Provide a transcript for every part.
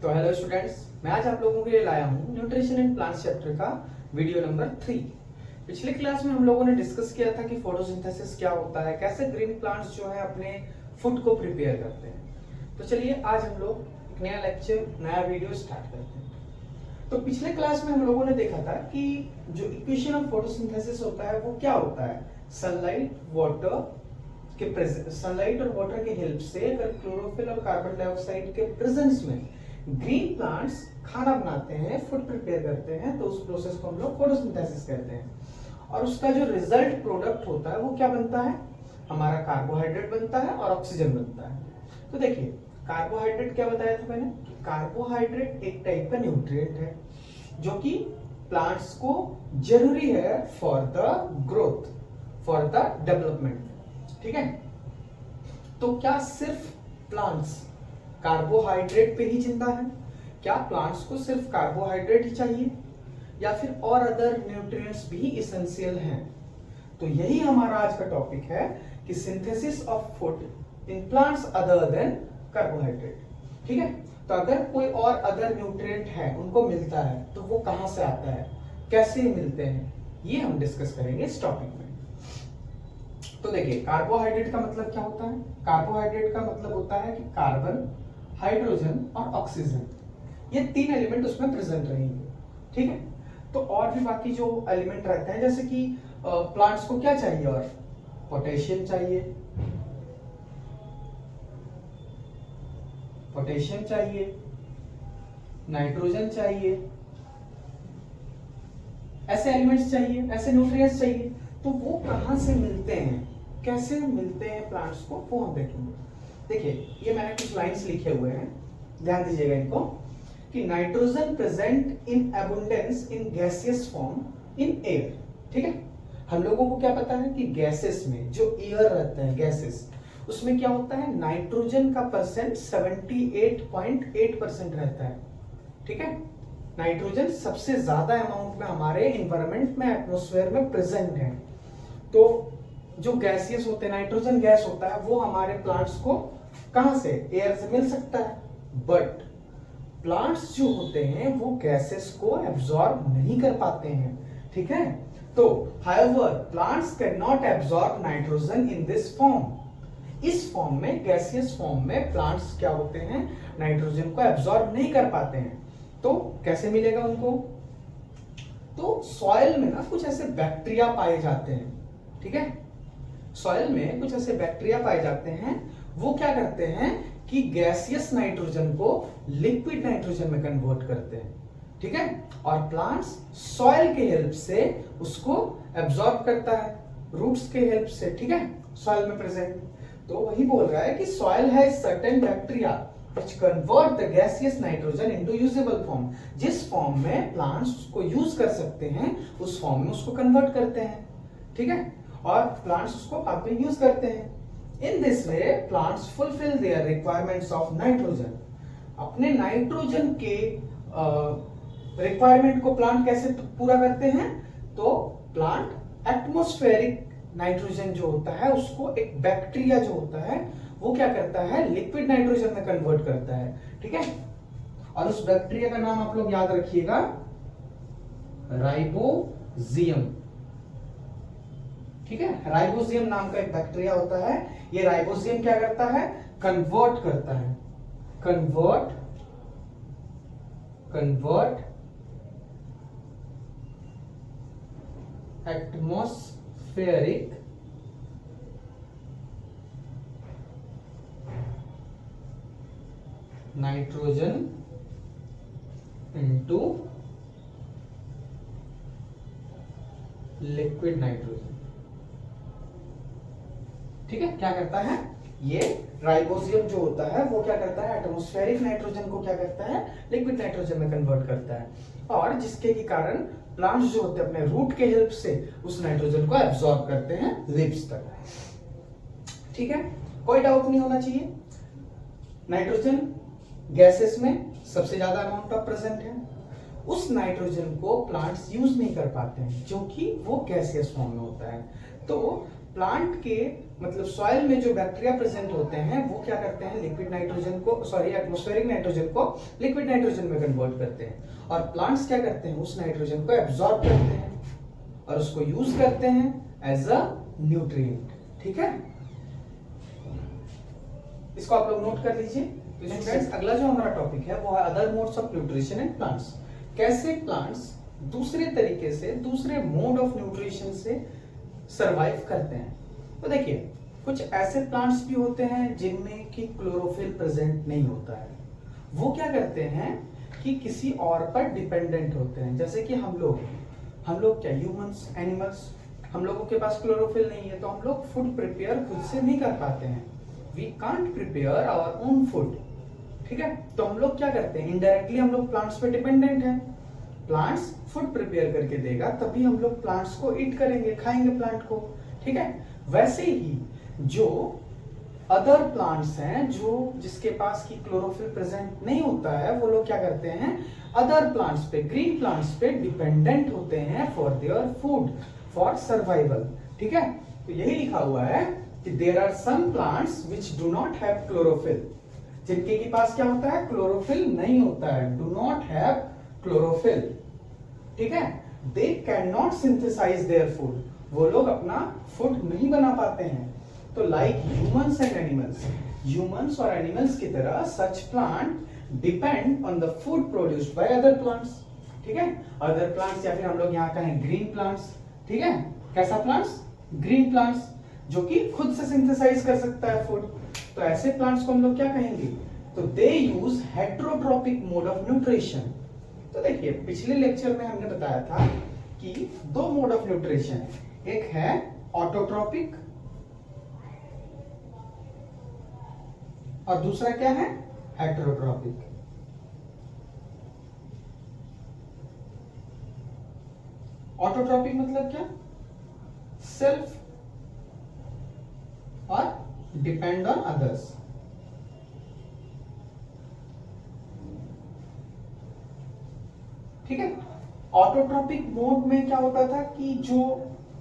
तो hello students, मैं आज आप लोगों के लिए लाया हूँ न्यूट्रिशन इन प्लांट्स चैप्टर का वीडियो नंबर 3। पिछले क्लास में हम लोगों ने डिस्कस किया था कि फोटोसिंथेसिस क्या होता है, कैसे ग्रीन प्लांट्स जो है अपने फूड को प्रिपेयर करते हैं। तो चलिए आज हम लोग एक नया लेक्चर, नया वीडियो स्टार्ट करते हैं। तो पिछले क्लास में हम लोगों ने देखा था कि जो इक्वेशन ऑफ फोटोसिंथेसिस होता है वो क्या होता है। सनलाइट और वाटर के हेल्प से अगर क्लोरोफिल और कार्बन डाइऑक्साइड के प्रेजेंस में ग्रीन प्लांट्स खाना बनाते हैं, फूड प्रिपेयर करते हैं, तो उस प्रोसेस को हम लोग फोटोसिंथेसिस कहते हैं। और उसका जो रिजल्ट प्रोडक्ट होता है वो क्या बनता है, हमारा कार्बोहाइड्रेट बनता है और ऑक्सीजन बनता है। तो देखिए कार्बोहाइड्रेट क्या बताया था मैंने, कार्बोहाइड्रेट एक टाइप का न्यूट्रिएंट है जो कि प्लांट्स को जरूरी है for the growth, for the development. ठीक है, तो क्या सिर्फ प्लांट्स कार्बोहाइड्रेट पे ही जिंदा है? क्या प्लांट्स को सिर्फ कार्बोहाइड्रेट ही चाहिए या फिर और अदर न्यूट्रिएंट्स भी इसेंशियल हैं? तो यही हमारा आज का टॉपिक है कि synthesis of food in plants other than carbohydrate. ठीक है, तो अगर कोई और अदर न्यूट्रिएंट है उनको मिलता है तो वो कहां से आता है, कैसे मिलते हैं, ये हम डिस्कस करेंगे इस टॉपिक में। तो देखिए कार्बोहाइड्रेट का मतलब क्या होता है। कार्बोहाइड्रेट का मतलब होता है कि कार्बन, हाइड्रोजन और ऑक्सीजन, ये तीन एलिमेंट उसमें प्रेजेंट रहेंगे। ठीक है, तो और भी बाकी जो एलिमेंट रहते हैं जैसे कि प्लांट्स को क्या चाहिए, और पोटेशियम चाहिए, नाइट्रोजन चाहिए, ऐसे एलिमेंट्स चाहिए, ऐसे न्यूट्रिएंट्स चाहिए। तो वो कहां से मिलते हैं, कैसे मिलते हैं प्लांट्स को, वो हम देखेंगे। देखिए ये मैंने कुछ लाइंस लिखे हुए हैं, ध्यान दीजिएगा इनको, कि nitrogen present in abundance in gaseous form in air. ठीक है, हम लोगों को क्या पता है कि गैसेस में जो एयर रहता है, गैसेस, उसमें क्या होता है, नाइट्रोजन का परसेंट 78.8% रहता है। ठीक है, नाइट्रोजन सबसे ज्यादा अमाउंट में हमारे एनवायरनमेंट में, एटमॉस्फेयर में प्रेजेंट है। तो जो गैसियस होते हैं, नाइट्रोजन गैस होता है, वो हमारे प्लांट्स को कहां से, एयर से मिल सकता है। बट प्लांट्स जो होते हैं वो गैसेस को एब्जॉर्ब नहीं कर पाते हैं। ठीक है, तो however plants can not absorb nitrogen in this form. इस फॉर्म में, गैसियस फॉर्म में प्लांट्स क्या होते हैं, नाइट्रोजन को एब्जॉर्ब नहीं कर पाते हैं। तो कैसे मिलेगा उनको, तो सॉइल में ना कुछ ऐसे बैक्टीरिया पाए जाते हैं। ठीक है, सॉइल में कुछ ऐसे बैक्टीरिया पाए जाते हैं, वो क्या करते हैं कि गैसियस नाइट्रोजन को लिक्विड नाइट्रोजन में कन्वर्ट करते हैं। ठीक है, और प्लांट्स सॉइल के हेल्प से उसको एब्जॉर्ब करता है, रूट्स के हेल्प से। ठीक है, सॉइल में प्रेजेंट। तो वही बोल रहा है कि soil has certain bacteria which convert the gaseous nitrogen into usable form। जिस फॉर्म में प्लांट्स उसको यूज कर सकते हैं उस फॉर्म में उसको कन्वर्ट करते हैं। ठीक है, और प्लांट्स उसको बाद में यूज करते हैं। In this way plants fulfil there requirements of nitrogen. अपने नाइट्रोजन के रिक्वायरमेंट को प्लांट कैसे पूरा करते हैं, तो प्लांट एटमॉस्फेरिक नाइट्रोजन जो होता है उसको एक बैक्टीरिया जो होता है वो क्या करता है, लिक्विड नाइट्रोजन में कन्वर्ट करता है। ठीक है, और उस बैक्टीरिया का नाम आप लोग याद रखिएगा, राइबोजियम। ठीक है, राइबोजियम नाम का एक बैक्टीरिया होता है। ये राइबोजियम क्या करता है, कन्वर्ट करता है, convert atmospheric nitrogen into liquid nitrogen. ठीक है, क्या करता है, ये राइबोजियम जो होता है वो क्या करता है, एटमॉस्फेरिक नाइट्रोजन को क्या करता है, लिक्विड नाइट्रोजन में कन्वर्ट करता है, और जिसके के कारण प्लांट्स जो होते हैं अपने रूट के हेल्प से उस नाइट्रोजन को एब्जॉर्ब करते हैं लीव्स तक। ठीक है, कोई डाउट नहीं होना चाहिए। नाइट्रोजन गैसेस में सबसे ज्यादा अमाउंट ऑफ प्रेजेंट है, उस नाइट्रोजन को प्लांट्स यूज नहीं कर पाते हैं क्योंकि वो गैसियस फॉर्म में होता है। तो प्लांट के मतलब सॉइल में जो बैक्टीरिया प्रेजेंट होते हैं वो क्या करते हैं, लिक्विड नाइट्रोजन को एटमॉस्फेरिक नाइट्रोजन को लिक्विड नाइट्रोजन में कन्वर्ट करते हैं, और प्लांट्स क्या करते हैं, उस नाइट्रोजन को एब्जॉर्ब करते हैं और उसको यूज करते हैं एज अ न्यूट्रिएंट। ठीक है, इसको आप लोग नोट कर लीजिए। तो स्टूडेंट्स अगला जो हमारा टॉपिक है वो है other modes of nutrition in plants. कैसे प्लांट्स दूसरे तरीके से, दूसरे मोड ऑफ न्यूट्रिशन से सरवाइव करते हैं। तो देखिए, कुछ ऐसे प्लांट्स भी होते हैं जिनमें कि क्लोरोफिल प्रेजेंट नहीं होता है। वो क्या करते हैं कि किसी और पर डिपेंडेंट होते हैं। जैसे कि हम लोग क्या, ह्यूमंस, एनिमल्स, हम लोगों के पास क्लोरोफिल नहीं है तो हम लोग फूड प्रिपेयर खुद से नहीं कर पाते हैं। We can't prepare our own food. ठीक है, तो हम लोग क्या करते हैं, इनडायरेक्टली हम लोग प्लांट्स पे डिपेंडेंट हैं। प्लांट्स फूड प्रिपेयर करके देगा तभी हम लोग प्लांट्स को ईट करेंगे, खाएंगे प्लांट को। ठीक है, वैसे ही जो अदर प्लांट्स हैं जो जिसके पास की क्लोरोफिल प्रेजेंट नहीं होता है, वो लोग क्या करते हैं, अदर प्लांट्स पे, ग्रीन प्लांट्स पे डिपेंडेंट होते हैं for their food, for survival. ठीक है, तो यही लिखा हुआ है कि there are some plants which do not have chlorophyll, जिनके के पास क्या होता है, क्लोरोफिल नहीं होता है, डू नॉट हैव क्लोरोफिल। ठीक है, they can not synthesize their food, वो लोग अपना फूड नहीं बना पाते हैं। तो like humans and animals, humans और एनिमल्स की तरह such plant depend on the food produced by other plants. ठीक है, अदर प्लांट्स या फिर हम लोग यहाँ कहें ग्रीन प्लांट्स। ठीक है, कैसा प्लांट्स, ग्रीन प्लांट्स, जो कि खुद से सिंथेसाइज कर सकता है फूड। तो ऐसे प्लांट्स को हम लोग क्या कहेंगे, तो they use heterotrophic mode of nutrition. तो देखिए, पिछले लेक्चर में हमने बताया था कि दो मोड ऑफ न्यूट्रिशन है, एक है ऑटोट्रॉपिक और दूसरा क्या है, हेटेरोट्रॉपिक। ऑटोट्रॉपिक मतलब क्या, सेल्फ और डिपेंड ऑन अदर्स। ठीक है, ऑटोट्रॉपिक मोड में क्या होता था कि जो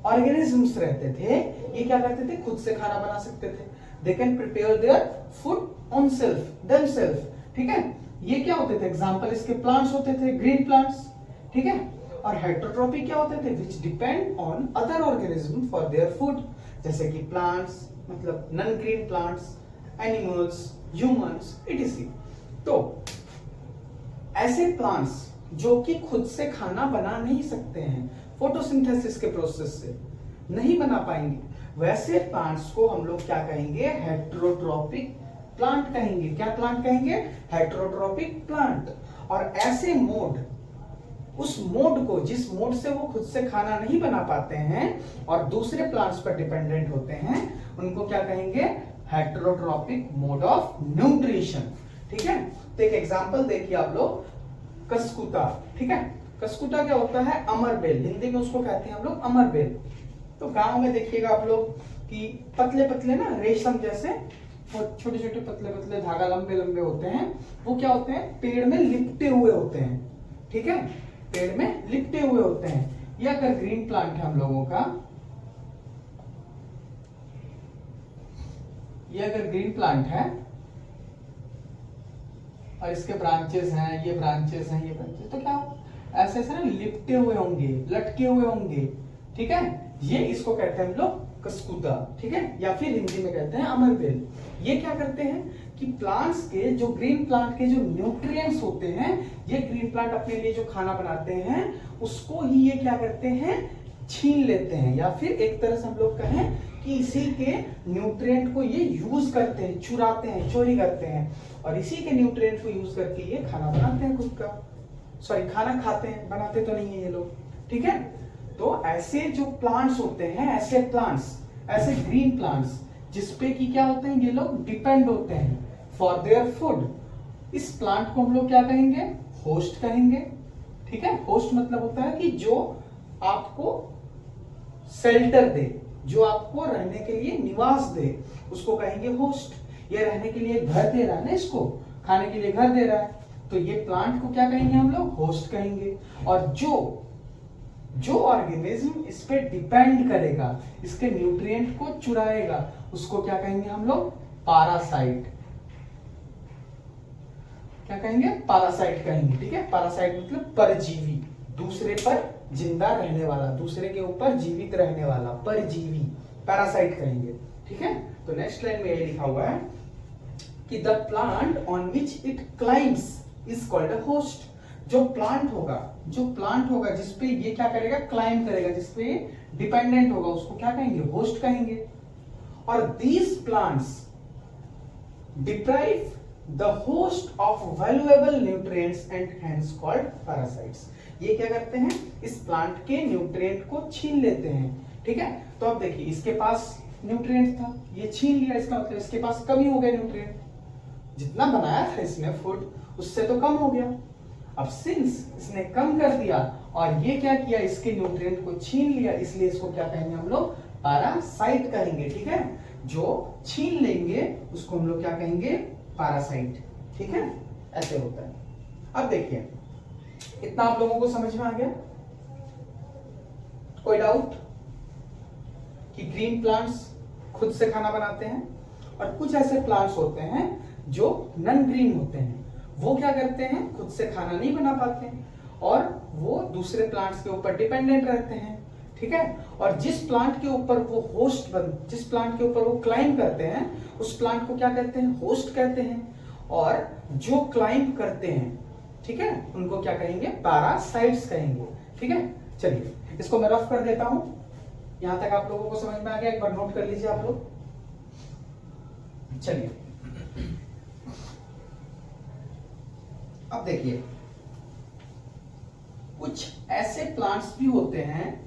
ऑर्गेनिजम्स रहते थे ये क्या करते थे, खुद से खाना बना सकते थे। They can prepare their food on self, themself. ठीक है, ये क्या होते थे, एग्जांपल इसके प्लांट्स होते थे, ग्रीन प्लांट्स। ठीक है, और हेटेरोट्रॉपिक क्या होते थे, which depend on other organism for their food, जैसे कि प्लांट्स मतलब non green plants, animals, humans, etc.. तो ऐसे प्लांट्स जो कि खुद से खाना बना नहीं सकते हैं, फोटोसिंथेसिस के प्रोसेस से नहीं बना पाएंगे, वैसे प्लांट्स को हम लोग क्या कहेंगे, हेटेरोट्रॉपिक प्लांट कहेंगे। क्या प्लांट कहेंगे, हेटेरोट्रॉपिक प्लांट। और ऐसे मोड, उस मोड को, जिस मोड से वो खुद से खाना नहीं बना पाते हैं और दूसरे प्लांट्स पर डिपेंडेंट होते हैं, उनको क्या कहेंगे, हेटेरोट्रॉपिक मोड ऑफ न्यूट्रिशन। ठीक है, तो एक एग्जांपल देखिए आप लोग, कसकुता। ठीक है, कसकुता क्या होता है, अमरबेल, हिंदी में उसको कहते हैं हम लोग अमरबेल। तो गांव में देखिएगा आप लोग कि पतले पतले ना रेशम जैसे छोटे छोटे पतले पतले धागा लंबे लंबे होते हैं, वो क्या होते हैं, पेड़ में लिपटे हुए होते हैं। ठीक है, पेड़ में लिपटे हुए होते हैं। ये अगर ग्रीन प्लांट है हम लोगों का, ये अगर ग्रीन प्लांट है और इसके ब्रांचेस हैं, ये ब्रांचेस हैं, ये ब्रांचेस, तो क्या ऐसे ऐसे ना लिपटे हुए होंगे, लटके हुए होंगे। ठीक है, ये इसको कहते हैं हम लोग कसकुता। ठीक है, या फिर हिंदी में कहते हैं अमरबेल। ये क्या करते हैं कि प्लांट्स के, जो ग्रीन प्लांट के जो न्यूट्रिएंट्स होते हैं, ये ग्रीन प्लांट अपने लिए जो खाना बनाते हैं उसको ही ये क्या करते हैं, छीन लेते हैं, या फिर एक तरह से हम लोग कहें कि इसी के न्यूट्रिएंट को ये यूज करते हैं, चुराते हैं, चोरी करते हैं, और इसी के न्यूट्रिएंट को यूज करके ये खाना बनाते हैं खुद का, सॉरी खाना खाते हैं, बनाते तो नहीं है ये लोग। ठीक है, तो ऐसे जो प्लांट्स होते हैं, ऐसे प्लांट्स, ऐसे ग्रीन प्लांट्स जिसपे कि क्या होते हैं, ये लोग डिपेंड होते हैं फॉर देयर फूड, इस प्लांट को हम लोग क्या कहेंगे, होस्ट कहेंगे। ठीक है, होस्ट मतलब होता है कि जो आपको शेल्टर दे, जो आपको रहने के लिए निवास दे, उसको कहेंगे होस्ट। ये रहने के लिए घर दे रहा है ना, इसको खाने के लिए घर दे रहा है, तो ये प्लांट को क्या कहेंगे हम लोग, होस्ट कहेंगे। और जो जो ऑर्गेनिज्म इस पे डिपेंड करेगा, इसके न्यूट्रिएंट को चुराएगा, उसको क्या कहेंगे हम लोग? पैरासाइट। क्या कहेंगे? पैरासाइट कहेंगे। ठीक है, पैरासाइट मतलब परजीवी, दूसरे पर जिंदा रहने वाला, दूसरे के ऊपर जीवित रहने वाला, परजीवी, पैरासाइट कहेंगे। ठीक है, तो नेक्स्ट लाइन में ये लिखा हुआ है कि the plant on which it climbs is called a host. जो प्लांट होगा जिसपे ये क्या करेगा? क्लाइम करेगा, जिसपे डिपेंडेंट होगा, उसको क्या कहेंगे? होस्ट कहेंगे। और these plants deprive the host of valuable nutrients and hence called parasites. ये क्या करते हैं? इस प्लांट के न्यूट्रिएंट को छीन लेते हैं। ठीक है, तो अब देखिए, इसके पास न्यूट्रिएंट था, ये छीन लिया, इसका मतलब इसके पास कमी हो गया न्यूट्रिएंट, जितना बनाया था इसने फूड उससे तो कम हो गया। अब सिंस इसने कम कर दिया और ये क्या किया? इसके न्यूट्रिएंट को छीन लिया, इसलिए इसको क्या कहेंगे हम लोग? पैरासाइट कहेंगे। ठीक है, जो छीन लेंगे उसको हम लोग क्या कहेंगे? पैरासाइट। ठीक है, ऐसे होता है। अब देखिए, इतना आप लोगों को समझ में आ गया? कोई डाउट कि ग्रीन प्लांट्स खुद से खाना बनाते हैं और कुछ ऐसे प्लांट्स होते हैं जो नॉन ग्रीन होते हैं, वो क्या करते हैं? खुद से खाना नहीं बना पाते और वो दूसरे प्लांट्स के ऊपर डिपेंडेंट रहते हैं। ठीक है, और जिस प्लांट के ऊपर वो जिस प्लांट के ऊपर वो क्लाइम करते हैं, उस प्लांट को क्या कहते हैं? होस्ट कहते हैं। और जो क्लाइम करते हैं, ठीक है, उनको क्या कहेंगे? पैरासाइट्स कहेंगे। ठीक है, चलिए इसको मैं रफ कर देता हूं। यहां तक आप लोगों को समझ में आ गया? एक बार नोट कर लीजिए आप लोग। चलिए अब देखिए, कुछ ऐसे प्लांट्स भी होते हैं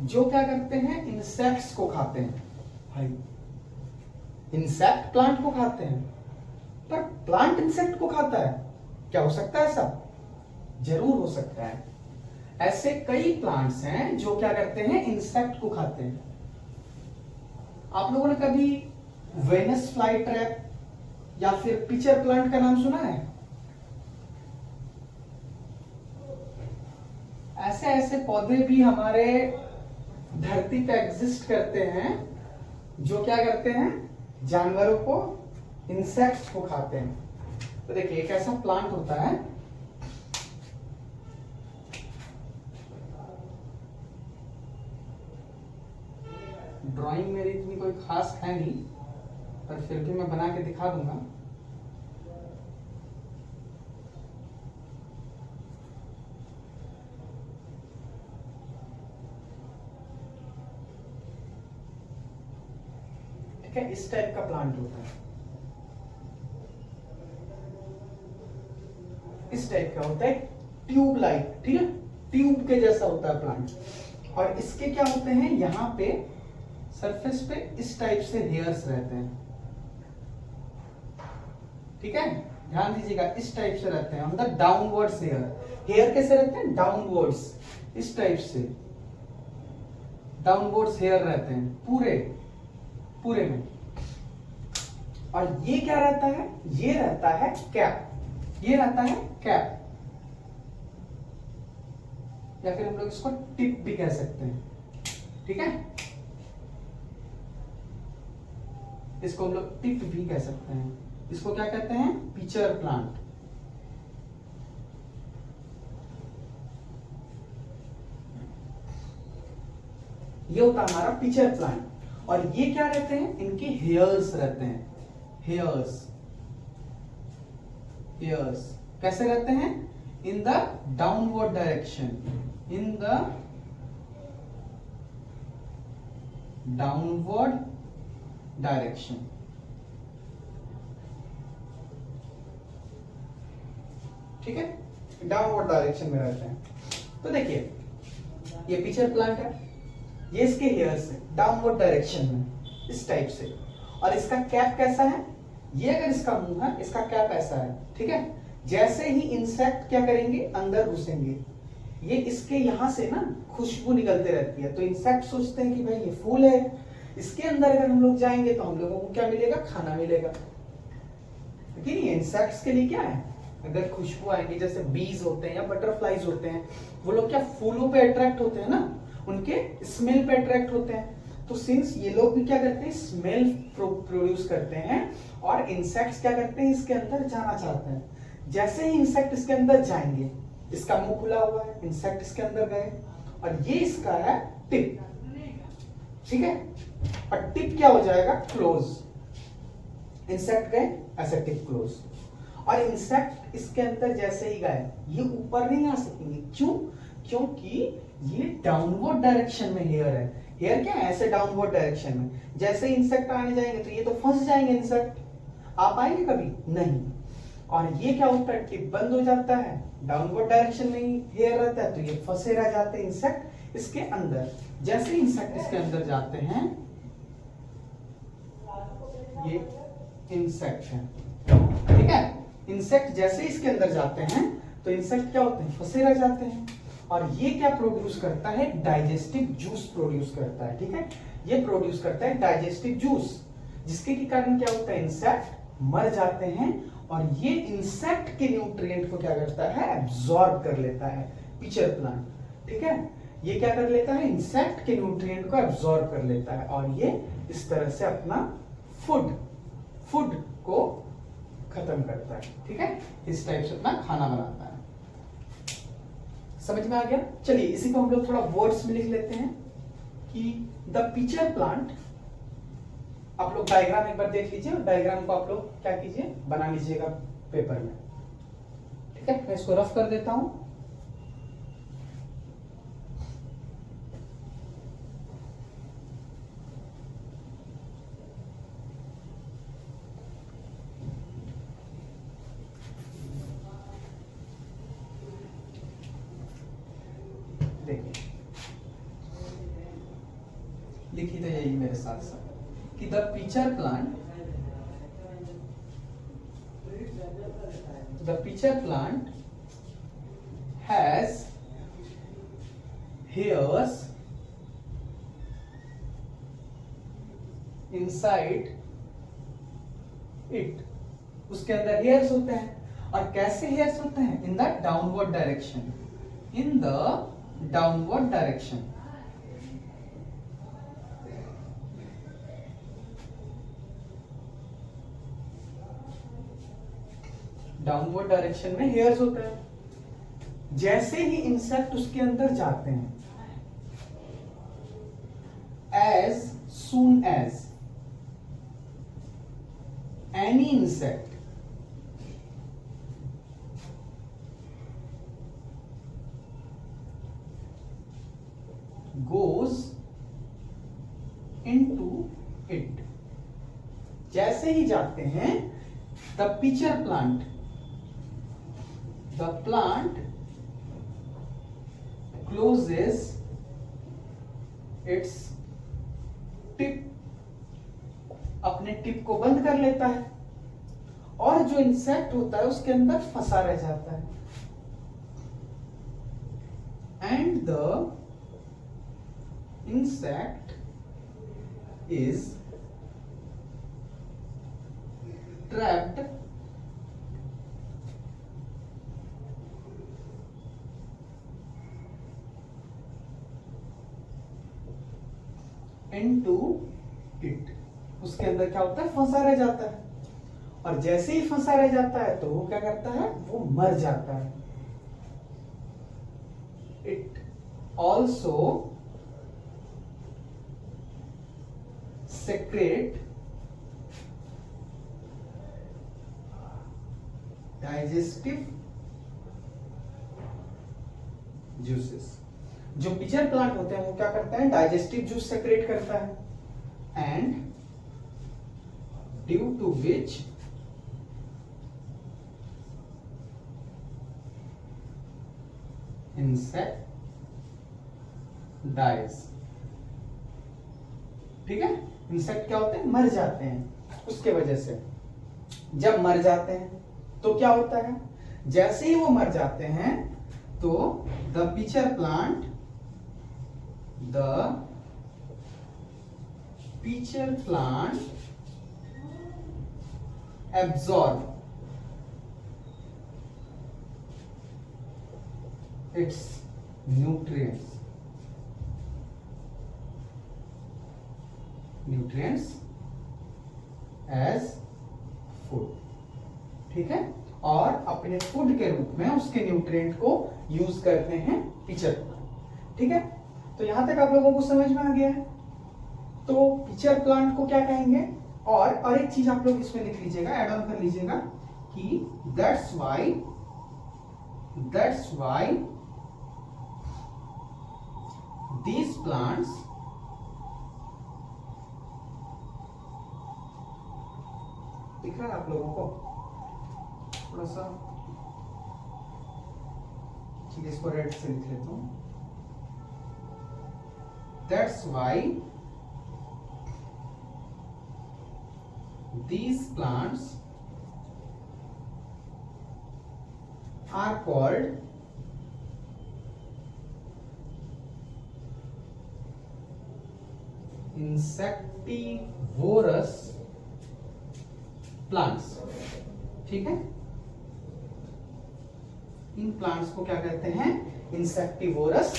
जो क्या करते हैं? इंसेक्ट्स को खाते हैं। भाई, इंसेक्ट प्लांट को खाते हैं, पर प्लांट इंसेक्ट को खाता है? क्या हो सकता है ऐसा? जरूर हो सकता है। ऐसे कई प्लांट्स हैं जो क्या करते हैं? इंसेक्ट को खाते हैं। आप लोगों ने कभी वेनस फ्लाई ट्रैप या फिर पिचर प्लांट का नाम सुना है? ऐसे ऐसे पौधे भी हमारे धरती पे एग्जिस्ट करते हैं जो क्या करते हैं? जानवरों को, इंसेक्ट्स को खाते हैं। तो देखिए, एक ऐसा प्लांट होता है, ड्राइंग मेरी इतनी कोई खास है नहीं, पर फिर भी मैं बना के दिखा दूंगा। ठीक है, इस टाइप का प्लांट होता है, इस टाइप का होता है, ट्यूब लाइक। ठीक है, ट्यूब के जैसा होता है प्लांट। और इसके क्या होते हैं? यहाँ पे सरफेस पे इस टाइप से हेयर्स रहते हैं। ठीक है, ध्यान दीजिएगा, इस टाइप से रहते हैं, on the downwards hair. Hair कैसे रहते हैं? डाउनवर्ड्स, इस टाइप से डाउनवर्ड्स हेयर रहते हैं पूरे में। और ये क्या रहता है? ये रहता है कैप, ये रहता है कैप, या फिर हम लोग इसको टिप भी कह सकते हैं। ठीक है, इसको हम लोग टिप भी कह सकते हैं। इसको क्या कहते हैं? Pitcher plant. ये होता है हमारा पिचर प्लांट। और ये क्या रहते हैं? इनके हेयर्स रहते हैं, हेयर्स कैसे रहते हैं? In the downward direction, in the downward direction. ठीक है, डाउनवर्ड डायरेक्शन में रहते हैं। तो देखिए, ये पिचर प्लांट है, ये इसके हेयर्स है डाउनवर्ड डायरेक्शन में, इस टाइप से। और इसका कैप कैसा है? ये अगर इसका मुंह है, इसका कैप ऐसा है। ठीक है, जैसे ही इंसेक्ट क्या करेंगे? अंदर घुसेंगे, ये इसके यहां से ना खुशबू निकलते रहती है, तो इंसेक्ट सोचते हैं कि भाई ये फूल है, इसके अंदर अगर हम लोग जाएंगे तो हम लोगों को क्या मिलेगा? खाना मिलेगा। लेकिन ये इंसेक्ट्स के लिए क्या है? अगर खुशबू आएंगी, जैसे बीज होते हैं या बटरफ्लाईज होते हैं, वो लोग क्या फूलों पे अट्रैक्ट होते हैं ना, उनके स्मेल पे अट्रैक्ट होते हैं। तो सिंस ये लोग भी क्या करते हैं, स्मेल प्रोड्यूस करते हैं, और इंसेक्ट्स क्या करते हैं, इसके अंदर जाना चाहते हैं। जैसे ही इंसेक्ट इसके अंदर जाएंगे, इसका मुंह खुला हुआ है, इंसेक्ट इसके अंदर गए, और ये इसका है टिप, ठीक है, और टिप क्या हो जाएगा, क्लोज। इंसेक्ट गए, ऐसा टिप क्लोज। और इंसेक्ट इसके अंदर जैसे ही गए, ये ऊपर नहीं आ सकेंगे। क्यों? क्योंकि ये डाउनवर्ड डायरेक्शन में हेयर है। हेयर क्या है, ऐसे डाउनवर्ड डायरेक्शन में। जैसे इंसेक्ट आने जाएंगे तो ये तो फंस जाएंगे इंसेक्ट, आ पाएंगे कभी नहीं। और ये क्या होता है, टिप बंद हो जाता है, डाउनवर्ड डायरेक्शन में ही हेयर रहता है, तो ये फंसे रह जाते हैं इंसेक्ट इसके अंदर। जैसे इंसेक्ट इसके अंदर जाते हैं, ये इंसेक्ट है, ठीक है। इंसेक्ट जैसे इसके अंदर जाते हैं तो इंसेक्ट क्या होते हैं, फंसे रह जाते हैं। और ये क्या प्रोड्यूस करता है, डाइजेस्टिव जूस प्रोड्यूस करता है, ठीक है। ये प्रोड्यूस करता है डाइजेस्टिव जूस, जिसके के कारण क्या होता है, इंसेक्ट मर जाते हैं। और ये इंसेक्ट के न्यूट्रिएंट को क्या करता है, एब्जॉर्ब कर लेता है पिचर प्लांट, ठीक है। ये क्या कर लेता है, इंसेक्ट के न्यूट्रिएंट को एब्जॉर्ब कर लेता है, और ये इस तरह से अपना फूड को खत्म करता है, ठीक है। इस टाइप से अपना खाना बनाता है। समझ में आ गया? चलिए इसी को हम लोग थोड़ा वर्ड्स में लिख लेते हैं कि द पिचर प्लांट। आप लोग डायग्राम एक बार देख लीजिए, और डायग्राम को आप लोग क्या कीजिए, बना लीजिएगा पेपर में, ठीक है। मैं इसको रफ कर देता हूं। लिखी तो यही मेरे साथ साथ कि the pitcher plant has hairs inside it। उसके अंदर हेयर्स होते हैं। और कैसे हेयर्स होते हैं, in the downward direction, in the downward direction. Downward direction में हेयर्स होते हैं। जैसे ही इंसेक्ट उसके अंदर जाते हैं, as soon as any insect goes into it, जैसे ही जाते हैं, the pitcher plant, the plant closes its tip, अपने टिप को बंद कर लेता है, और जो इंसेक्ट होता है उसके अंदर फंसा रह जाता है। And the insect is trapped into it. उसके अंदर क्या होता है, फंसा रह जाता है। और जैसे ही फंसा रह जाता है तो वो क्या करता है, वो मर जाता है। It also secrete digestive juices. जो पिचर प्लांट होते हैं वो क्या करता है, डाइजेस्टिव जूस सेक्रेट करता है। And due to which insect dies. ठीक है, इंसेक्ट क्या होते हैं, मर जाते हैं उसके वजह से। जब मर जाते हैं तो क्या होता है, जैसे ही वो मर जाते हैं तो the pitcher plant absorb its nutrients as food, ठीक है, और अपने फूड के रूप में उसके न्यूट्रिएंट को यूज करते हैं पिचर प्लांट, ठीक है। तो यहां तक आप लोगों को समझ में आ गया है। तो पिचर प्लांट को क्या कहेंगे, और एक चीज आप लोग इसमें लिख लीजिएगा, ऐड ऑन कर लीजिएगा कि दैट्स वाई these plants दिख रहा है आप लोगों को, थोड़ा सा ठीक है, इसको रेड से लिख लेता हूं। That's why these plants are called insectivorous plants, ठीक है। इन प्लांट्स को क्या कहते हैं, इंसेक्टिवोरस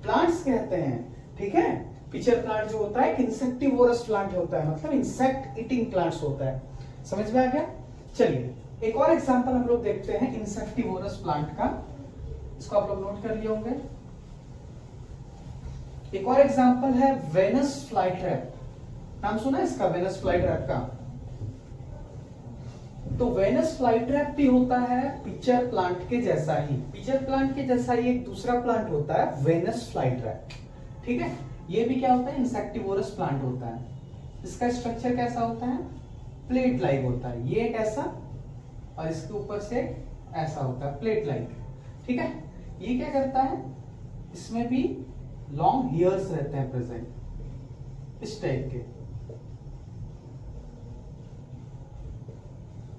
प्लांट्स कहते हैं, ठीक है। पिचर प्लांट जो होता है इंसेक्टिवोरस प्लांट होता है, मतलब इंसेक्ट ईटिंग प्लांट्स होता है। समझ में आ गया। चलिए एक और एग्जांपल हम लोग देखते हैं इंसेक्टिवोरस प्लांट का, इसको आप लोग नोट कर लिए होंगे। एक और एग्जांपल है वेनस फ्लाई ट्रैप, नाम सुना है इसका, वेनस फ्लाई ट्रैप का। तो वेनस फ्लाई ट्रैप भी होता है पिचर प्लांट के जैसा ही, पिचर प्लांट के जैसा ही एक दूसरा प्लांट होता है वेनस फ्लाई ट्रैप, ठीक है। ये भी क्या होता है, इंसेक्टिवोरस प्लांट होता है। इसका स्ट्रक्चर कैसा होता है, प्लेट लाइक होता है, ये एक ऐसा और इसके ऊपर से ऐसा होता है, प्लेट लाइक, ठीक है। ये क्या करता है, इसमें भी लॉन्ग हेयर्स रहते हैं प्रेजेंट, इस टाइप के।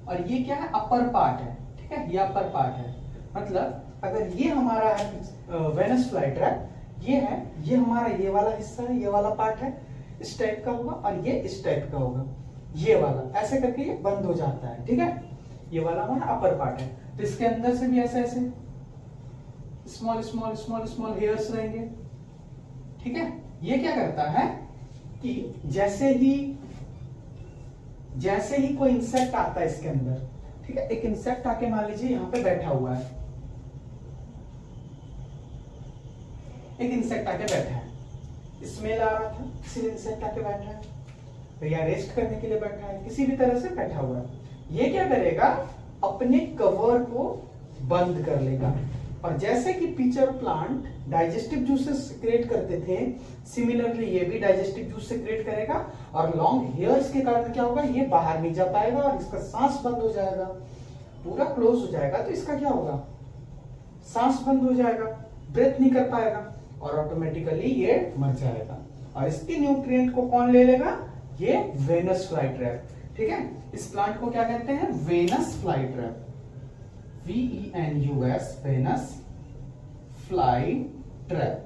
और ये क्या है, अपर पार्ट है, ठीक है, ये अपर पार्ट है। मतलब अगर ये हमारा है वेनस फ्लाई ट्रैप, ये है, ये हमारा ये वाला हिस्सा है, ये वाला पार्ट है, इस टाइप का होगा, और ये इस टाइप का होगा, ये वाला ऐसे करके ये बंद हो जाता है, ठीक है। ये वाला हमारा अपर पार्ट है। तो इसके अंदर से भी ऐसे ऐसे small small small small hairs रहेंगे, ठीक है। ये क्या करता है कि जैसे ही कोई इंसेक्ट आता है इसके अंदर, ठीक है, एक इंसेक्ट आके मान लीजिए यहाँ पे बैठा हुआ है, एक इंसेक्ट आके बैठा है, स्मेल आ रहा था, किसी इंसेक्ट आके बैठा है, तो या रेस्ट करने के लिए बैठा है, किसी भी तरह से बैठा हुआ है। ये क्या करेगा, अपने कवर को बंद कर लेगा। और जैसे कि pitcher plant digestive juices secrete करते थे, सिमिलरली ये भी डाइजेस्टिव जूस सिक्रेट करेगा, और लॉन्ग हेयर्स के कारण क्या होगा, ये बाहर नहीं जा पाएगा और इसका सांस बंद हो जाएगा, पूरा क्लोज हो जाएगा। तो इसका क्या होगा, सांस बंद हो जाएगा, ब्रेथ नहीं कर पाएगा, और ऑटोमेटिकली ये मर जाएगा। और इसके न्यूट्रिएंट को कौन ले लेगा, ये वेनस फ्लाई ट्रैप, ठीक है। इस प्लांट को क्या कहते हैं, Venus fly trap, VENUS, Venus fly trap,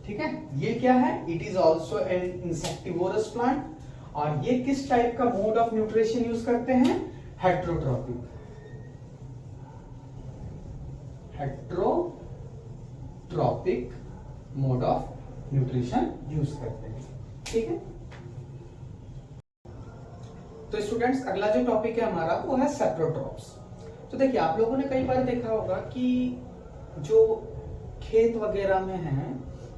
ठीक है। ये क्या है, it is also an insectivorous plant. और ये किस टाइप का मोड ऑफ न्यूट्रिशन यूज करते हैं, heterotrophic, heterotrophic mode of nutrition use करते हैं, ठीक है। तो स्टूडेंट्स अगला जो टॉपिक है हमारा वो है सेप्रोट्रॉप्स। तो देखिए आप लोगों ने कई बार देखा होगा कि जो खेत वगैरह में हैं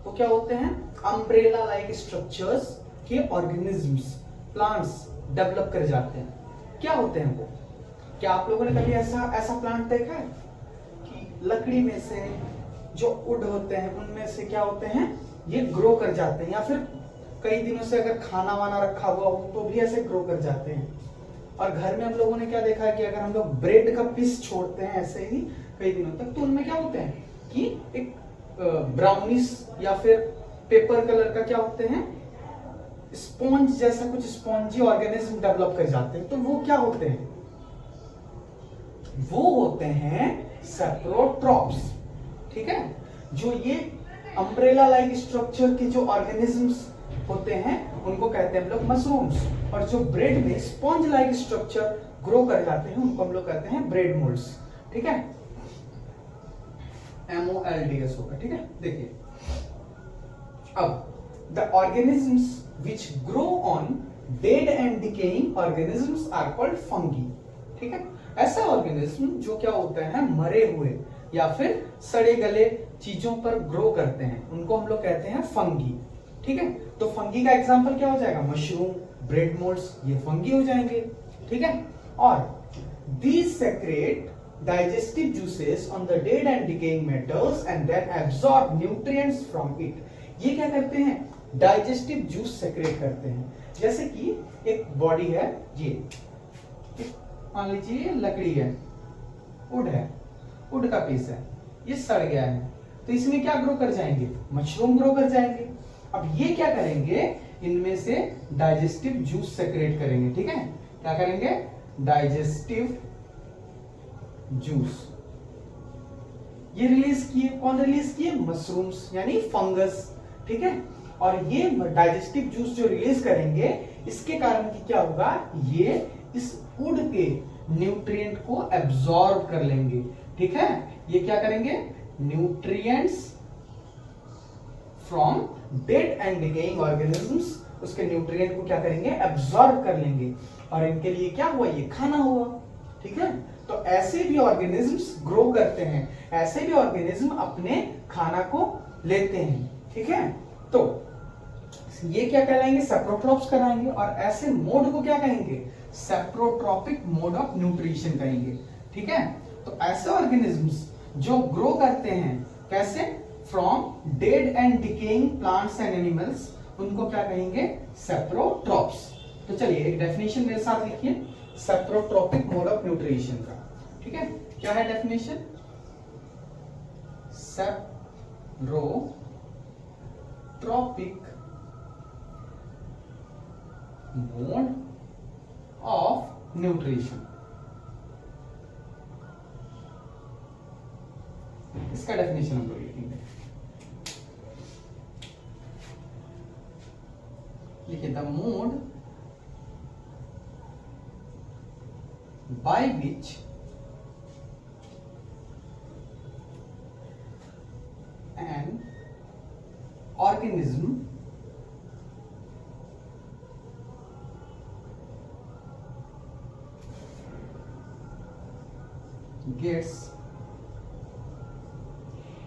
वो क्या होते हैं, अम्ब्रेला लाइक स्ट्रक्चर्स के ऑर्गेनिजम्स, प्लांट्स डेवलप कर जाते हैं। क्या होते हैं वो, क्या आप लोगों ने कभी ऐसा प्लांट देखा है कि लकड़ी में से जो वुड होते हैं उनमें से क्या होते हैं, ये ग्रो कर जाते हैं, या फिर कई दिनों से अगर खाना वाना रखा हुआ हो तो भी ऐसे ग्रो कर जाते हैं। और घर में हम लोगों ने क्या देखा है कि अगर हम लोग ब्रेड का पीस छोड़ते हैं ऐसे ही कई दिनों तक, तो उनमें क्या होते हैं कि एक ब्राउनिश या फिर पेपर कलर का क्या होते हैं, स्पॉन्ज जैसा कुछ स्पॉन्जी ऑर्गेनिज्म डेवलप कर जाते हैं। तो वो क्या होते हैं, वो होते हैं सेप्रोट्रॉप्स, ठीक है। जो ये अम्ब्रेला लाइक स्ट्रक्चर के जो ऑर्गेनिजम्स होते हैं उनको कहते हैं हम लोग मशरूम्स, और जो ब्रेड में स्पॉन्ज लाइक स्ट्रक्चर ग्रो कर जाते हैं उनको हम लोग कहते हैं ब्रेड मोल्ड्स, ठीक है। MOLDS होगा, ठीक है। देखिए अब the organisms which grow on dead and decaying organisms are called fungi, ठीक है। ऐसा ऑर्गेनिज्म जो क्या होता है, मरे हुए या फिर सड़े गले चीजों पर ग्रो करते हैं, उनको हम लोग कहते हैं फंगी, ठीक है। तो फंगी का एग्जांपल क्या हो जाएगा, मशरूम, ब्रेड मोल्ड्स, ये फंगी हो जाएंगे, ठीक है। और these secrete digestive juices on the dead and decaying metals and then absorb nutrients from it. ये क्या करते हैं, डाइजेस्टिव जूस सेक्रेट करते हैं। जैसे कि एक बॉडी है, ये मान लीजिए लकड़ी है, वुड है, वुड का पीस है, ये सड़ गया है, तो इसमें क्या ग्रो कर जाएंगे, मशरूम ग्रो कर जाएंगे। अब ये क्या करेंगे, इनमें से डाइजेस्टिव जूस सेक्रेट करेंगे, ठीक है। क्या करेंगे, डाइजेस्टिव जूस ये रिलीज किए, कौन रिलीज किए, मशरूम्स यानी फंगस, ठीक है। और ये डाइजेस्टिव जूस जो रिलीज करेंगे, इसके कारण कि क्या होगा, ये इस वुड के न्यूट्रिएंट को एब्जॉर्ब कर लेंगे, ठीक है। ये क्या करेंगे, nutrients from dead and decaying organisms, उसके न्यूट्रिएंट को क्या करेंगे, एब्जॉर्ब कर लेंगे, और इनके लिए क्या हुआ, ये खाना हुआ, ठीक है। तो ऐसे भी ऑर्गेनिजम्स ग्रो करते हैं, ऐसे भी ऑर्गेनिज्म अपने खाना को लेते हैं, ठीक है। तो ये क्या कहलाएंगे, सेप्रोट्रॉप्स कहलाएंगे, और ऐसे मोड को क्या कहेंगे, सेप्रोट्रॉपिक मोड ऑफ न्यूट्रिशन कहेंगे, ठीक है। तो ऐसे ऑर्गेनिजम्स जो ग्रो करते हैं, कैसे, from dead and decaying plants and animals, उनको क्या कहेंगे, सेप्रोट्रॉप्स। तो चलिए एक डेफिनेशन मेरे साथ लिखिए, सेप्रोट्रॉपिक मोड ऑफ न्यूट्रिशन का, ठीक है। क्या है definition, saprotrophic mode of nutrition, इसका डेफिनेशन हम लोग लिखेंगे, लिखिए, the mode by which an organism gets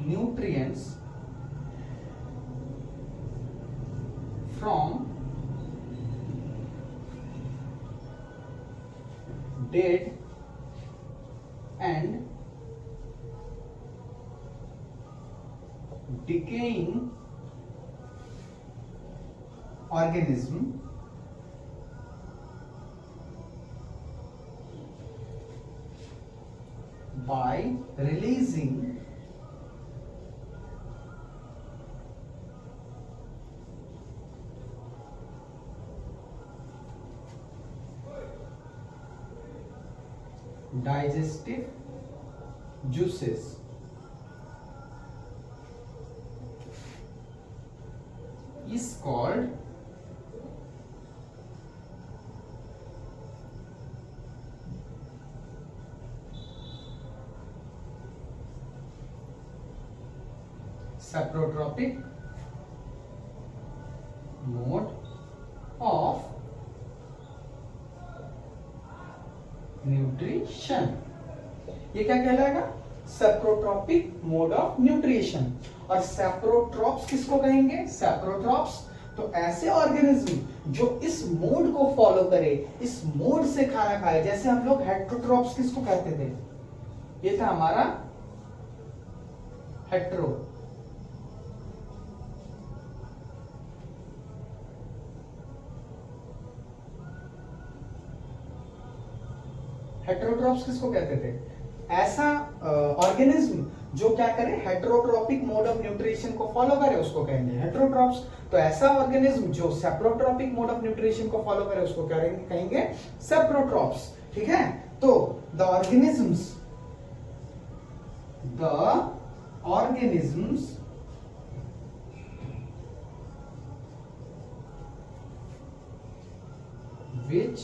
nutrients from dead and decaying organism by releasing digestive juices is called saprotropic mode of nutrition. ये क्या कहलाएगा, सेप्रोट्रॉपिक मोड ऑफ न्यूट्रिशन। और saprotrophs किसको कहेंगे, सेप्रोट्रॉप्स तो ऐसे ऑर्गेनिज्म जो इस मोड को फॉलो करे, इस मोड से खाना खाए। जैसे हम लोग हेट्रोट्रॉप्स किसको कहते थे, ये था हमारा हेट्रो, हेट्रोट्रॉप्स किसको कहते थे, ऐसा ऑर्गेनिज्म जो क्या करे, हेट्रोट्रॉपिक मोड ऑफ न्यूट्रिशन को फॉलो करे, उसको कहेंगे हेट्रोट्रॉप्स। तो ऐसा ऑर्गेनिज्म जो सेप्रोट्रॉपिक मोड ऑफ न्यूट्रिशन को फॉलो करे, उसको क्या कहेंगे, सेप्रोट्रॉप्स, ठीक है। तो the organisms which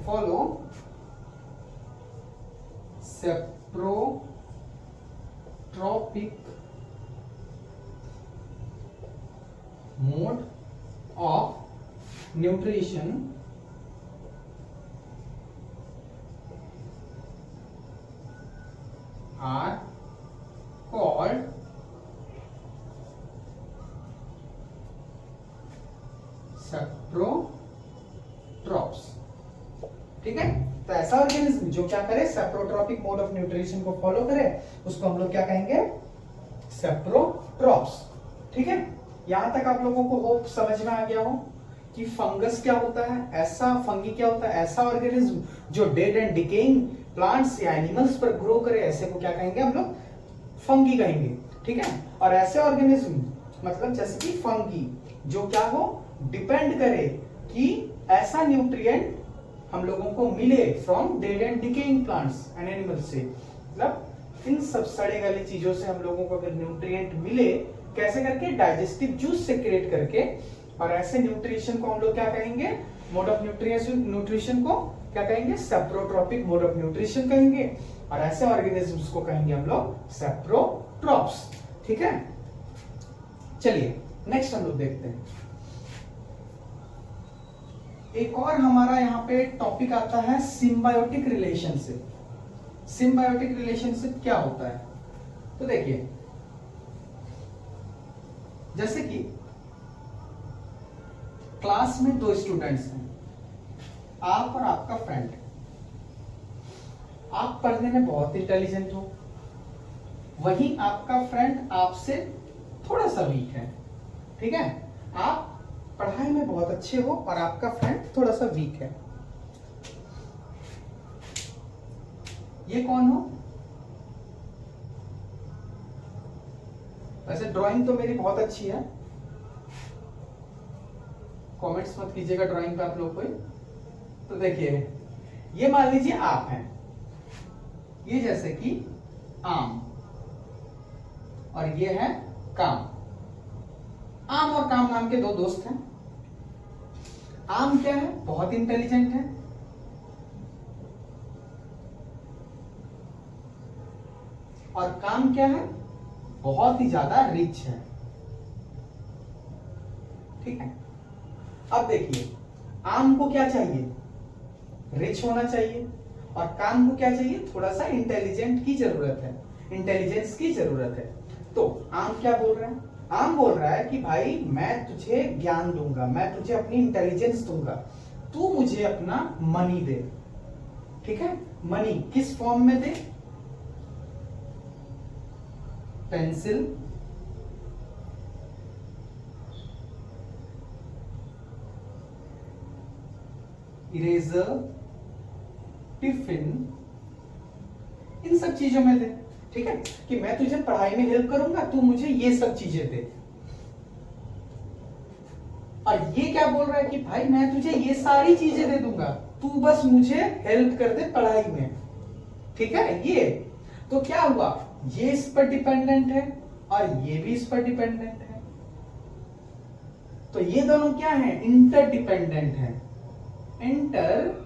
follow saprotrophic mode of nutrition are called saprotrophs. ठीक है, तो ऐसा ऑर्गेनिज्म जो क्या करे, सेप्रोट्रॉपिक मोड ऑफ न्यूट्रिशन को फॉलो करे, उसको हम लोग क्या कहेंगे, सेप्रोट्रॉप्स। ठीक है, यहां तक आप लोगों को होप समझ में आ गया हो कि फंगस क्या होता है, ऐसा फंगी क्या होता है, ऐसा ऑर्गेनिज्म जो डेड एंड डिकेइंग प्लांट्स या एनिमल्स पर ग्रो करे, ऐसे को क्या कहेंगे हम लोग, फंगी कहेंगे। ठीक है, और ऐसे ऑर्गेनिज्म मतलब जैसे कि फंगी जो क्या हो, डिपेंड करे कि ऐसा न्यूट्रिएंट हम लोगों को मिले from dead and decaying plants and animals से, मतलब इन सब सड़े गले चीजों से हम लोगों को अगर न्यूट्रिएंट मिले, कैसे करके, डाइजेस्टिव जूस से क्रिएट करके, और ऐसे न्यूट्रिशन को हम लोग क्या कहेंगे, मोड ऑफ न्यूट्रिशन को क्या कहेंगे, सेप्रोट्रॉपिक मोड ऑफ न्यूट्रिशन कहेंगे, और ऐसे ऑर्गेनिजम्स को कहेंगे हम लोग सेप्रोट्रॉप्स। ठीक है, चलिए नेक्स्ट हम लोग देखते हैं। एक और हमारा यहाँ पे टॉपिक आता है सिम्बायोटिक रिलेशनशिप। सिम्बायोटिक रिलेशनशिप क्या होता है, तो देखिए जैसे कि क्लास में दो स्टूडेंट्स हैं, आप और आपका फ्रेंड। आप पढ़ने में बहुत इंटेलिजेंट हो, वहीं आपका फ्रेंड आपसे थोड़ा सा वीक है। ठीक है, आप पढ़ाई में बहुत अच्छे हो और आपका फ्रेंड थोड़ा सा वीक है। ये कौन हो, वैसे ड्राइंग तो मेरी बहुत अच्छी है, कमेंट्स मत कीजिएगा ड्राइंग पे आप लोग कोई। तो देखिए ये मान लीजिए आप हैं, ये जैसे कि आम, और ये है काम। आम और काम नाम के दो दोस्त हैं। आम क्या है, बहुत इंटेलिजेंट है, और काम क्या है, बहुत ही ज्यादा रिच है। ठीक है, अब देखिए आम को क्या चाहिए, रिच होना चाहिए, और काम को क्या चाहिए, थोड़ा सा इंटेलिजेंट की जरूरत है, इंटेलिजेंस की जरूरत है। तो आम क्या बोल रहा है, आम बोल रहा है कि भाई मैं तुझे ज्ञान दूंगा, मैं तुझे अपनी इंटेलिजेंस दूंगा, तू मुझे अपना मनी दे। ठीक है, मनी किस फॉर्म में दे, पेंसिल, इरेजर, टिफिन, इन सब चीजों में दे। ठीक है, कि मैं तुझे पढ़ाई में हेल्प करूंगा, तू मुझे ये सब चीजें दे। और ये क्या बोल रहा है कि भाई मैं तुझे ये सारी चीजें दे दूंगा, तू बस मुझे हेल्प कर दे पढ़ाई में। ठीक है, ये तो क्या हुआ, ये इस पर डिपेंडेंट है और ये भी इस पर डिपेंडेंट है। तो ये दोनों क्या है, इंटरडिपेंडेंट है, इंटर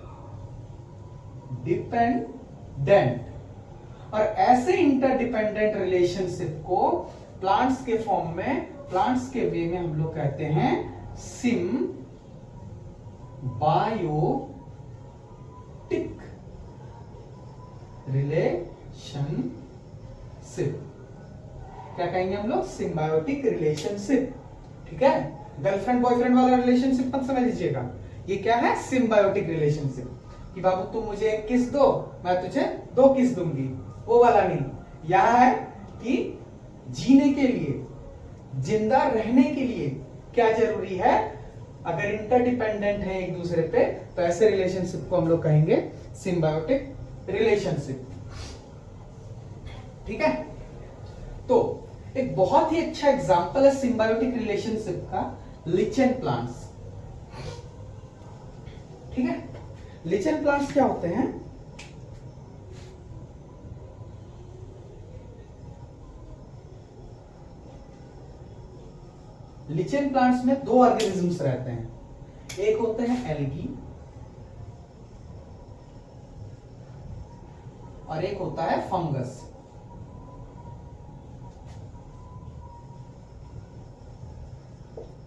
डिपेंडेंट। और ऐसे इंटरडिपेंडेंट रिलेशनशिप को प्लांट्स के फॉर्म में, प्लांट्स के वे में हम लोग कहते हैं सिम्बायोटिक रिलेशनशिप। क्या कहेंगे हम लोग, सिम्बायोटिक रिलेशनशिप। ठीक है, गर्लफ्रेंड बॉयफ्रेंड वाला रिलेशनशिप मत समझ लीजिएगा, ये क्या है, सिम्बायोटिक रिलेशनशिप, कि बाबू तुम मुझे एक किस दो, मैं तुझे दो किस दूंगी, वो वाला नहीं। यह है कि जीने के लिए, जिंदा रहने के लिए क्या जरूरी है, अगर इंटरडिपेंडेंट है एक दूसरे पे, तो ऐसे रिलेशनशिप को हम लोग कहेंगे सिम्बायोटिक रिलेशनशिप। ठीक है, तो एक बहुत ही अच्छा एग्जांपल है सिम्बायोटिक रिलेशनशिप का लिचेन प्लांट्स। ठीक है, लिचेन प्लांट्स क्या होते हैं, लिचेन प्लांट्स में दो ऑर्गेनिजम्स रहते हैं, एक होते हैं एल्गी और एक होता है फंगस।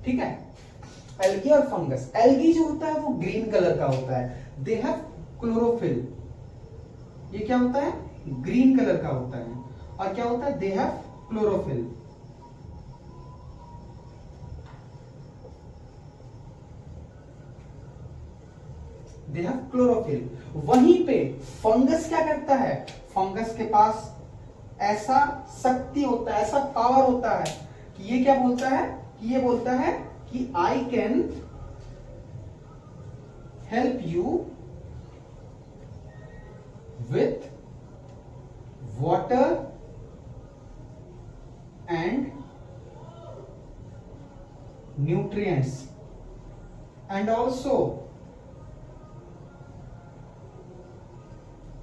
ठीक है, एल्गी और फंगस। एल्गी जो होता है वो ग्रीन कलर का होता है, दे हैव क्लोरोफिल। ये क्या होता है, ग्रीन कलर का होता है। और क्या होता है, they have chlorophyll. They have chlorophyll. वहीं पे फंगस क्या करता है, फंगस के पास ऐसा शक्ति होता है, ऐसा पावर होता है कि ये क्या बोलता है, कि ये बोलता है कि I can help you with water and nutrients and also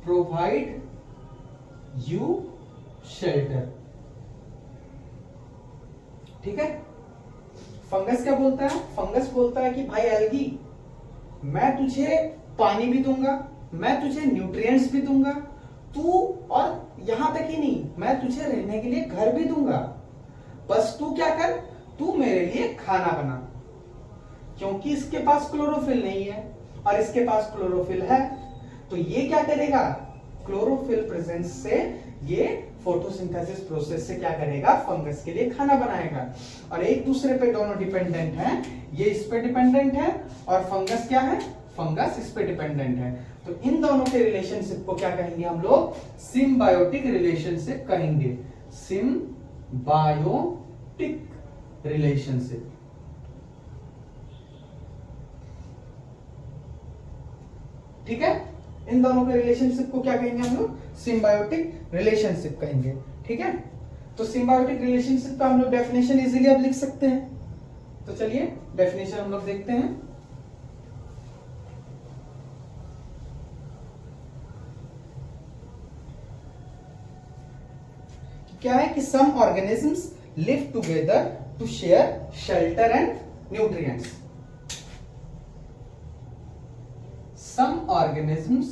provide you shelter। ठीक है, फंगस क्या बोलता है, फंगस बोलता है कि भाई एल्गी, मैं तुझे पानी भी दूंगा, मैं तुझे न्यूट्रिएंट्स भी दूंगा, तू, और यहां तक ही नहीं, मैं तुझे रहने के लिए घर भी दूंगा, बस तू क्या कर, तू मेरे लिए खाना बना। क्योंकि इसके पास क्लोरोफिल नहीं है और इसके पास क्लोरोफिल है, तो ये क्या करेगा, क्लोरोफिल प्रेजेंस से ये फोटोसिंथेसिस प्रोसेस से क्या करेगा, फंगस के लिए खाना बनाएगा। और एक दूसरे पे दोनों डिपेंडेंट हैं, ये इस पे डिपेंडेंट है और फंगस क्या है, फंगस इस पे डिपेंडेंट है। तो इन दोनों के रिलेशनशिप को क्या कहेंगे हम लोग, सिम्बायोटिक रिलेशनशिप कहेंगे, सिम्बायोटिक रिलेशनशिप। ठीक है, इन दोनों के रिलेशनशिप को क्या कहेंगे हम लोग, सिम्बायोटिक रिलेशनशिप कहेंगे। ठीक है, तो सिम्बायोटिक रिलेशनशिप का हम लोग डेफिनेशन इजीली अब लिख सकते हैं। तो चलिए डेफिनेशन हम लोग देखते हैं। क्या है कि some organisms live together to share shelter and nutrients. Some organisms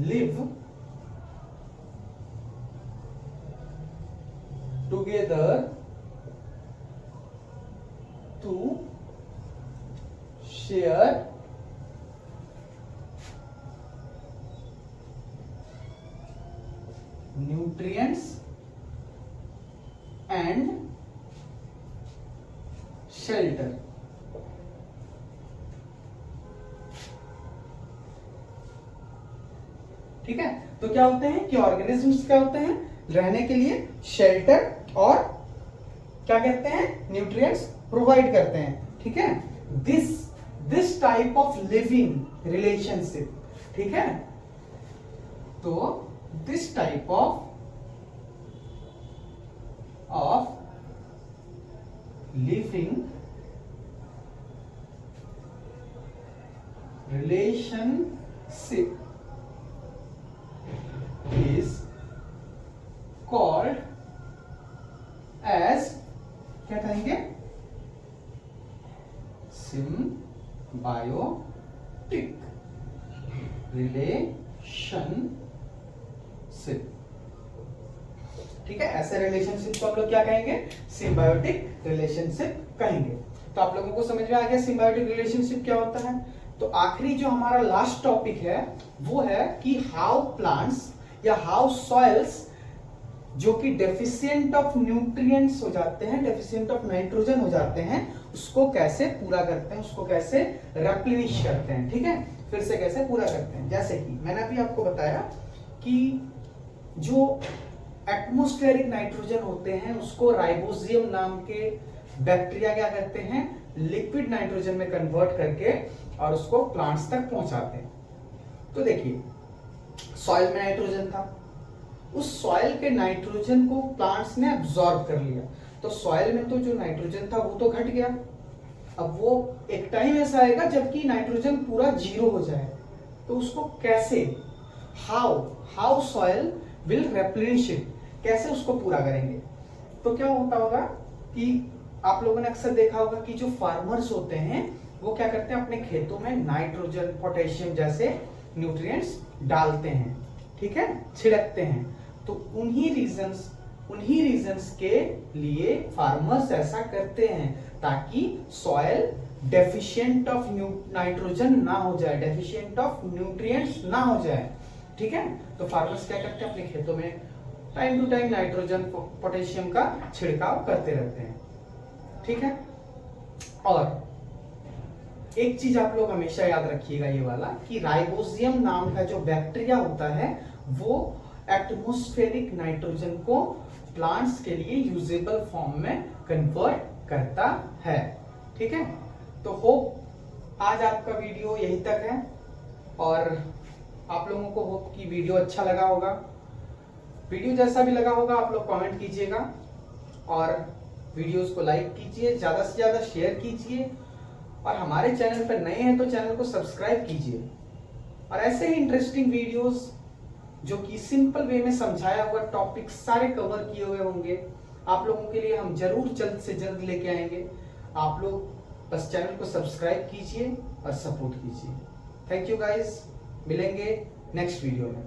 live together to share nutrients and shelter. ठीक है, तो क्या होते हैं कि ऑर्गेनिजम्स क्या होते हैं, रहने के लिए शेल्टर और क्या कहते हैं, न्यूट्रिएंट्स प्रोवाइड करते हैं। ठीक है, this type of living relationship. ठीक है, तो this type of living relationship is called as, क्या कहेंगे, symbiotic relationship। ठीक है, ऐसे रिलेशनशिप को हम लोग क्या कहेंगे, सिम्बायोटिक रिलेशनशिप कहेंगे। तो आप लोगों को समझ में आ गया सिम्बायोटिक रिलेशनशिप क्या होता है। तो आखिरी जो हमारा लास्ट टॉपिक है वो है कि हाउ प्लांट्स या हाउ सॉइल्स जो कि डेफिशिएंट ऑफ न्यूट्रिएंट्स हो जाते हैं, डेफिशिएंट ऑफ नाइट्रोजन हो जाते हैं, उसको कैसे पूरा करते हैं, उसको कैसे रेप्लेनिश करते हैं। ठीक है, फिर से कैसे पूरा करते हैं। जैसे कि मैंने अभी आपको बताया कि जो एटमॉस्फेरिक नाइट्रोजन होते हैं उसको राइबोजियम नाम के बैक्टीरिया क्या करते हैं, लिक्विड नाइट्रोजन में कन्वर्ट करके और उसको प्लांट्स तक पहुंचाते हैं। तो देखिए, सॉइल में नाइट्रोजन था, उस सॉइल के नाइट्रोजन को प्लांट्स ने अब्सॉर्ब कर लिया, तो सॉइल में तो जो नाइट्रोजन था वो तो घट गया। अब वो एक टाइम ऐसा आएगा जबकि नाइट्रोजन पूरा जीरो हो जाए, तो उसको कैसे, how soil will replenish it, कैसे उसको पूरा करेंगे। तो क्या होता होगा कि आप लोगों ने अक्सर देखा होगा कि जो फार्मर्स होते हैं वो क्या करते हैं, अपने खेतों में नाइट्रोजन, पोटेशियम जैसे न्यूट्रिएंट्स डालते हैं, ठीक है, छिड़कते हैं। तो उन्हीं रीजंस के लिए फार्मर्स ऐसा करते हैं ताकि सॉइल डेफिशिएंट ऑफ नाइट्रोजन ना हो जाए, डेफिशिएंट ऑफ न्यूट्रिएंट्स ना हो जाए, ठीक है। तो फार्मर्स क्या करते हैं, अपने खेतों में time to time nitrogen, potassium का छिड़काव करते रहते हैं, ठीक है। और एक चीज आप लोग हमेशा याद रखिएगा ये वाला, कि राइबोसियम नाम का जो बैक्टीरिया होता है वो एटमॉस्फेरिक नाइट्रोजन को प्लांट्स के लिए यूजेबल फॉर्म में कन्वर्ट करता है, ठीक है। तो होप आज आपका वीडियो यहीं तक है, और आप लोगों को होप कि वीडियो अच्छा लगा होगा। वीडियो जैसा भी लगा होगा आप लोग कमेंट कीजिएगा, और वीडियोस को लाइक कीजिए, ज्यादा से ज्यादा शेयर कीजिए, और हमारे चैनल पर नए हैं तो चैनल को सब्सक्राइब कीजिए। और ऐसे ही इंटरेस्टिंग वीडियोस जो कि सिंपल वे में समझाया हुआ टॉपिक सारे कवर किए हुए होंगे आप लोगों के लिए हम जरूर जल्द से जल्द लेके आएंगे। आप लोग बस चैनल को सब्सक्राइब कीजिए और सपोर्ट कीजिए। थैंक यू गाइस, मिलेंगे नेक्स्ट वीडियो में।